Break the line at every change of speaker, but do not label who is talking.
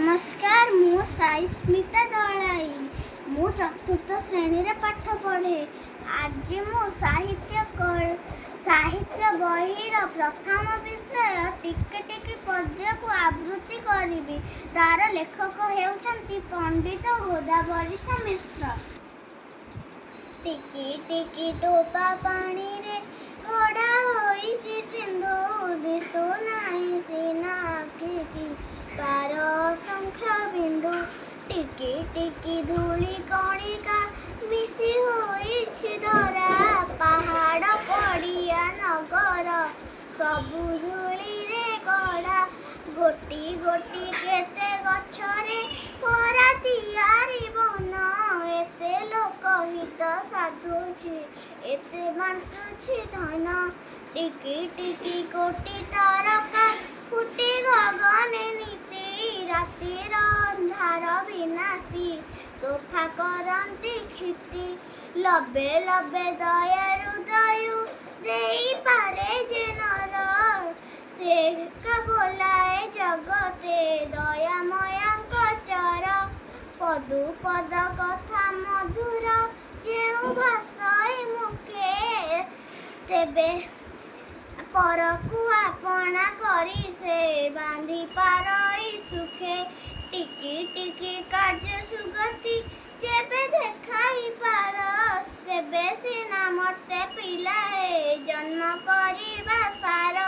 नमस्कार मु साई स्मिता दलाई मु चतुर्थ श्रेणी रे पाठ पढ़े। आज मु साहित्य बहिर प्रथम विषय टिके टिके पद्य को आवृत्ति करी। तार लेखक हेउछंती पंडित गोदावरीश मिश्र। टिकी टिकी टोपा पानी रे गड़ा होइछि सिंधु दिसु नाही सीना की तार संख्या बिंदु टिकी टिकी धूली कणिका मिसी होइछि धरा पहाड़ पड़िया नगर सबु धूली रे गड़ा गोटी गोटी केते गछरे परा तियारी बन एते लोक हित साधुछि एते बांटुछि धन टिकी टिकी कोटी तारका फुटी गगने नीति रातिर अंधार विनाशी तोफा करती क्षिति लबे लबे दया हृदय देई पारे जे नर से का बोलाए जगते दयामयांक चर पदु पद कथा मधुर जेउ भाषाई मुखे तेबे परकु आपना करी से बांधी पारई सुखे टिकी टिकी कार्य सुगति जेबे देखाई पारस तेबे सिना मरते पिलाए जन्म करिबा सार।